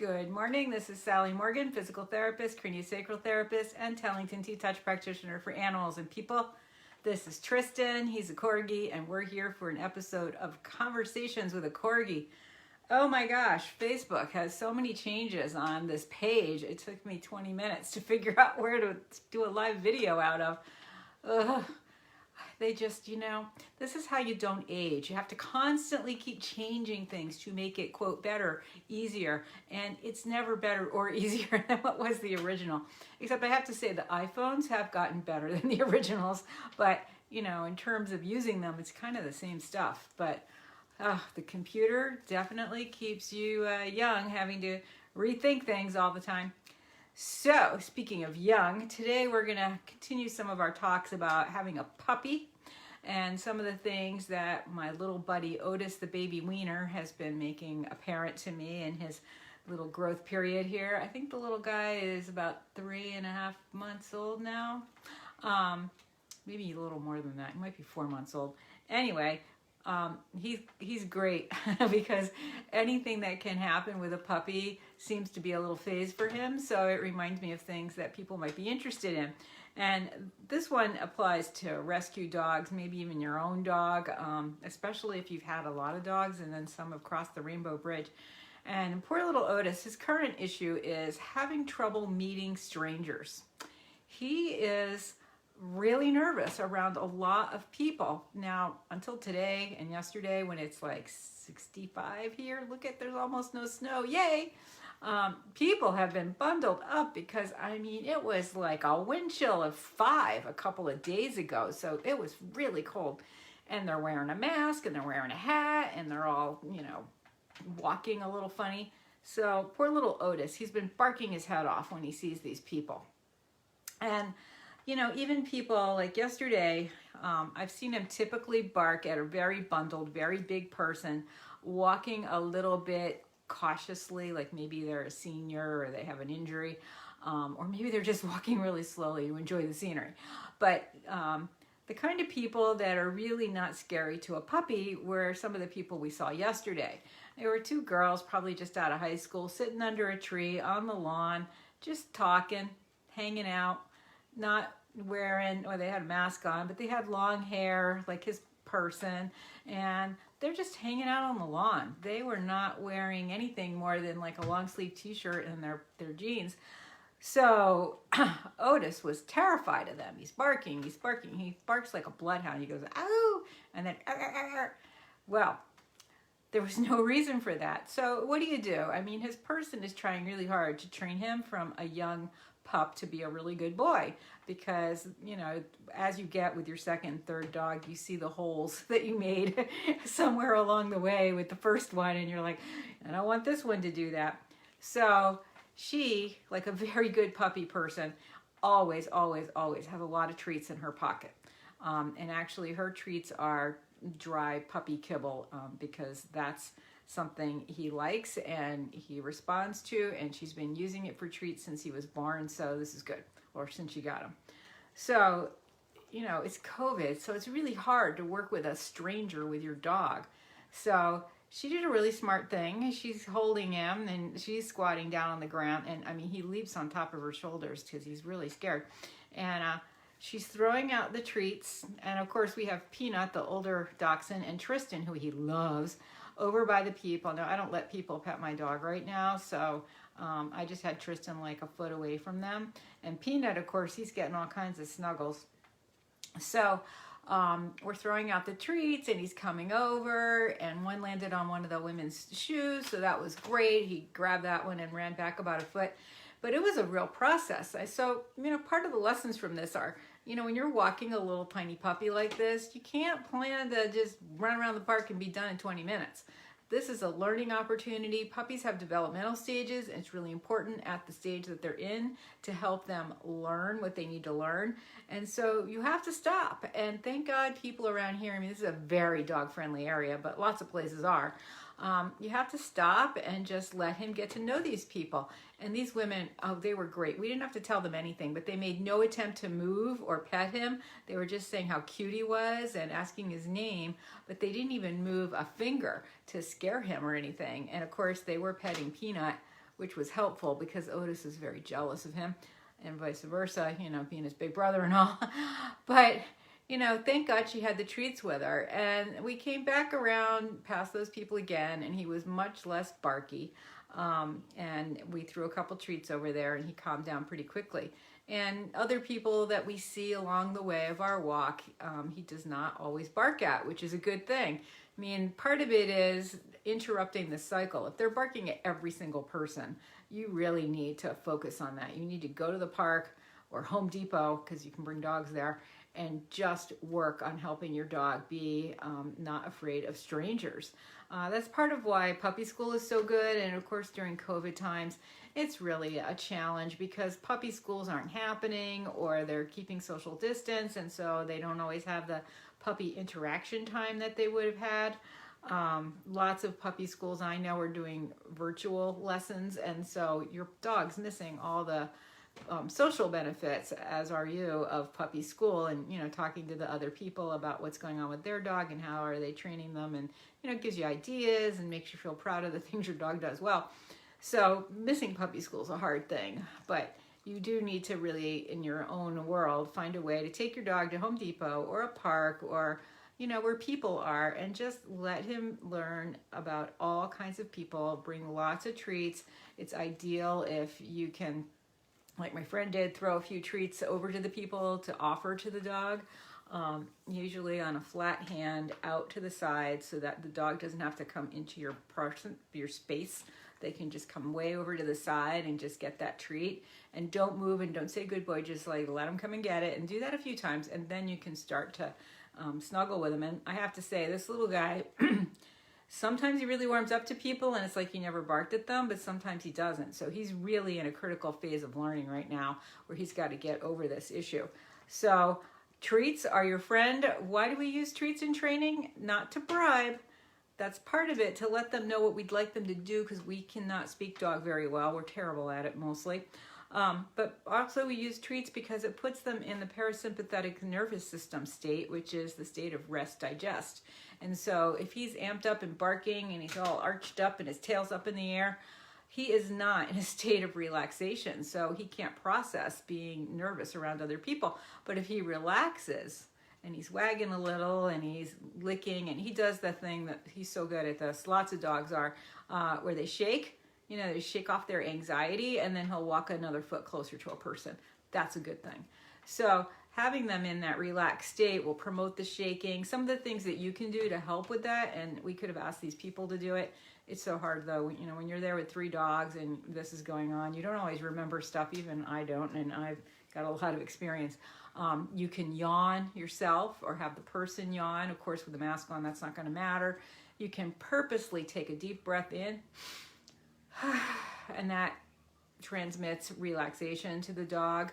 Good morning. This is Sally Morgan, physical therapist, craniosacral therapist, and Tellington T-Touch practitioner for animals and people. This is Tristan. He's a Corgi, and we're here for an episode of Conversations with a Corgi. Oh my gosh, Facebook has so many changes on this page. It took me 20 minutes to figure out where to do a live video out of. They just, this is how you don't age. You have to constantly keep changing things to make it, quote, better, easier. And it's never better or easier than what was the original. Except I have to say the iPhones have gotten better than the originals. But, in terms of using them, it's kind of the same stuff. But the computer definitely keeps you young, having to rethink things all the time. So, speaking of young, today we're going to continue some of our talks about having a puppy and some of the things that my little buddy Otis, the baby wiener, has been making apparent to me in his little growth period here. I think the little guy is about 3.5 months old now. Maybe a little more than that. He might be 4 months old. Anyway, he's great because anything that can happen with a puppy seems to be a little phase for him. So it reminds me of things that people might be interested in. And this one applies to rescue dogs, maybe even your own dog, especially if you've had a lot of dogs and then some have crossed the Rainbow Bridge. And poor little Otis, his current issue is having trouble meeting strangers. He is really nervous around a lot of people. Now, until today and yesterday when it's like 65 here, there's almost no snow, yay! People have been bundled up because, it was like a wind chill of 5 a couple of days ago, so it was really cold. And they're wearing a mask, and they're wearing a hat, and they're all, walking a little funny. So poor little Otis, he's been barking his head off when he sees these people. And even people like yesterday, I've seen him typically bark at a very bundled, very big person, walking a little bit cautiously, like maybe they're a senior or they have an injury, or maybe they're just walking really slowly to enjoy the scenery. But the kind of people that are really not scary to a puppy were some of the people we saw yesterday. There were 2 girls, probably just out of high school, sitting under a tree on the lawn, just talking, hanging out, not wearing, or they had a mask on, but they had long hair like his person, and they're just hanging out on the lawn. They were not wearing anything more than like a long sleeve t-shirt and their jeans. So Otis was terrified of them. He's barking. He barks like a bloodhound. He goes, ow, and then, arr, arr, arr. Well, there was no reason for that. So what do? His person is trying really hard to train him from a young pup to be a really good boy, because as you get with your second and third dog, you see the holes that you made somewhere along the way with the first one, and you're like, I don't want this one to do that. So she, like a very good puppy person, always has a lot of treats in her pocket, and actually her treats are dry puppy kibble, because that's something he likes and he responds to, and she's been using it for treats since he was born, so this is good, or since you got him. So, it's COVID, so it's really hard to work with a stranger with your dog. So she did a really smart thing. She's holding him and she's squatting down on the ground, and he leaps on top of her shoulders because he's really scared. And she's throwing out the treats, and of course we have Peanut, the older dachshund, and Tristan, who he loves, over by the people. Now, I don't let people pet my dog right now, so I just had Tristan like a foot away from them. And Peanut, of course, he's getting all kinds of snuggles. So we're throwing out the treats, and he's coming over, and one landed on one of the women's shoes, so that was great. He grabbed that one and ran back about a foot. But it was a real process. So, part of the lessons from this are, when you're walking a little tiny puppy like this, you can't plan to just run around the park and be done in 20 minutes. This is a learning opportunity. Puppies have developmental stages, and it's really important at the stage that they're in to help them learn what they need to learn. And so you have to stop. And thank God people around here, this is a very dog-friendly area, but lots of places are. You have to stop and just let him get to know these people. And these women, they were great. We didn't have to tell them anything, but they made no attempt to move or pet him. They were just saying how cute he was and asking his name, but they didn't even move a finger to scare him or anything. And of course, they were petting Peanut, which was helpful because Otis is very jealous of him and vice versa, you know, being his big brother and all. But, you know, thank God she had the treats with her. And we came back around past those people again, and he was much less barky. And we threw a couple treats over there, and he calmed down pretty quickly. And other people that we see along the way of our walk, he does not always bark at, which is a good thing. I mean, part of it is interrupting the cycle. If they're barking at every single person, you really need to focus on that. You need to go to the park or Home Depot, because you can bring dogs there, and just work on helping your dog be not afraid of strangers. That's part of why puppy school is so good. And of course, during COVID times, it's really a challenge because puppy schools aren't happening, or they're keeping social distance, and so they don't always have the puppy interaction time that they would have had. Lots of puppy schools I know are doing virtual lessons, and so your dog's missing all the social benefits, as are you, of puppy school, and, you know, talking to the other people about what's going on with their dog and how are they training them, and, you know, it gives you ideas and makes you feel proud of the things your dog does well. So missing puppy school is a hard thing, but you do need to really, in your own world, find a way to take your dog to Home Depot or a park or, you know, where people are, and just let him learn about all kinds of people. Bring lots of treats. It's ideal if you can, like my friend did, throw a few treats over to the people to offer to the dog, usually on a flat hand out to the side, so that the dog doesn't have to come into your space. They can just come way over to the side and just get that treat. And don't move and don't say good boy, just like let them come and get it, and do that a few times, and then you can start to snuggle with him. And I have to say, this little guy, sometimes he really warms up to people and it's like he never barked at them, but sometimes he doesn't. So he's really in a critical phase of learning right now, where he's got to get over this issue. So treats are your friend. Why do we use treats in training? Not to bribe. That's part of it, to let them know what we'd like them to do, because we cannot speak dog very well. We're terrible at it mostly. But also we use treats because it puts them in the parasympathetic nervous system state, which is the state of rest digest. And so if he's amped up and barking and he's all arched up and his tail's up in the air, he is not in a state of relaxation. So he can't process being nervous around other people. But if he relaxes, and he's wagging a little, and he's licking, and he does the thing that he's so good at this, lots of dogs are, where they shake, you know, they shake off their anxiety, and then he'll walk another foot closer to a person. That's a good thing. So having them in that relaxed state will promote the shaking. Some of the things that you can do to help with that, and we could have asked these people to do it. It's so hard though, you know, when you're there with 3 dogs and this is going on, you don't always remember stuff. Even I don't, and I've got a lot of experience. You can yawn yourself or have the person yawn. Of course, with the mask on, that's not going to matter. You can purposely take a deep breath in, and that transmits relaxation to the dog.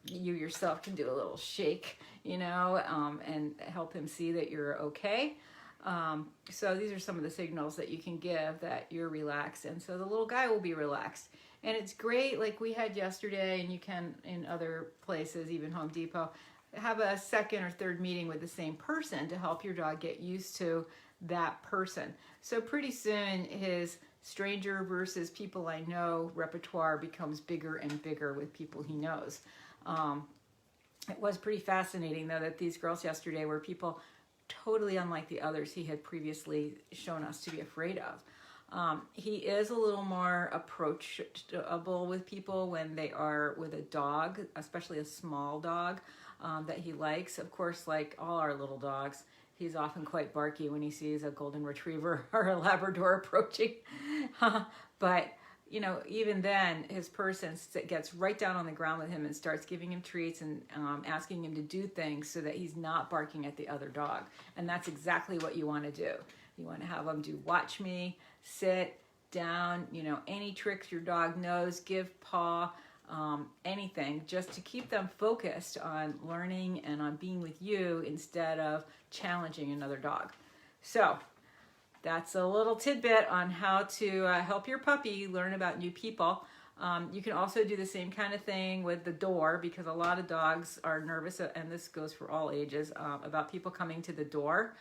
You yourself can do a little shake, you know, and help him see that you're okay. So these are some of the signals that you can give that you're relaxed, and so the little guy will be relaxed. And it's great, like we had yesterday, and you can in other places, even Home Depot, have a second or third meeting with the same person to help your dog get used to that person. So pretty soon his stranger versus people I know repertoire becomes bigger and bigger with people he knows. It was pretty fascinating, though, that these girls yesterday were people totally unlike the others he had previously shown us to be afraid of. He is a little more approachable with people when they are with a dog, especially a small dog that he likes. Of course, like all our little dogs, he's often quite barky when he sees a golden retriever or a Labrador approaching. But, you know, even then, his person gets right down on the ground with him and starts giving him treats and asking him to do things so that he's not barking at the other dog. And that's exactly what you want to do. You want to have them do watch me, sit down, you know, any tricks your dog knows, give paw, anything, just to keep them focused on learning and on being with you instead of challenging another dog. So that's a little tidbit on how to help your puppy learn about new people. You can also do the same kind of thing with the door, because a lot of dogs are nervous, and this goes for all ages, about people coming to the door.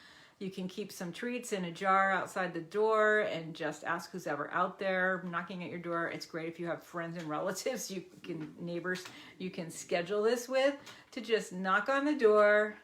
You can keep some treats in a jar outside the door and just ask who's ever out there knocking at your door. It's great if you have friends and relatives, neighbors, you can schedule this with, to just knock on the door,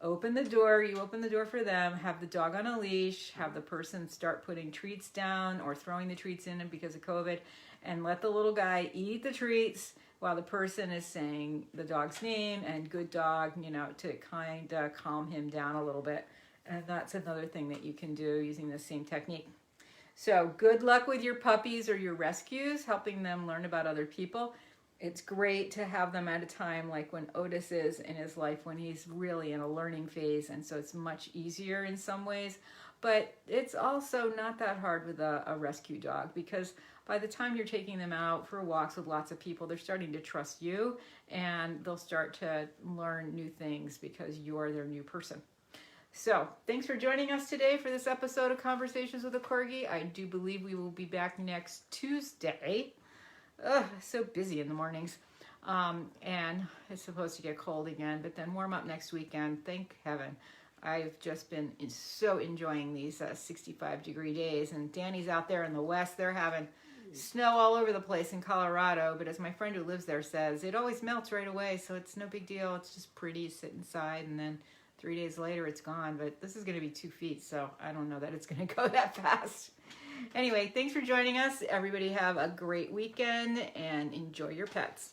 open the door, you open the door for them, have the dog on a leash, have the person start putting treats down or throwing the treats in because of COVID, and let the little guy eat the treats while the person is saying the dog's name and good dog, to kind of calm him down a little bit. And that's another thing that you can do using the same technique. So good luck with your puppies or your rescues, helping them learn about other people. It's great to have them at a time like when Otis is in his life, when he's really in a learning phase, and so it's much easier in some ways. But it's also not that hard with a rescue dog, because by the time you're taking them out for walks with lots of people, they're starting to trust you, and they'll start to learn new things because you're their new person. So thanks for joining us today for this episode of Conversations with a Corgi. I do believe we will be back next Tuesday. So busy in the mornings. And it's supposed to get cold again, but then warm up next weekend. Thank heaven. I've just been so enjoying these 65-degree days. And Danny's out there in the west. They're having snow all over the place in Colorado. But as my friend who lives there says, it always melts right away. So it's no big deal. It's just pretty to sit inside. And then 3 days later, it's gone. But this is going to be 2 feet. So I don't know that it's going to go that fast. Anyway, thanks for joining us. Everybody have a great weekend and enjoy your pets.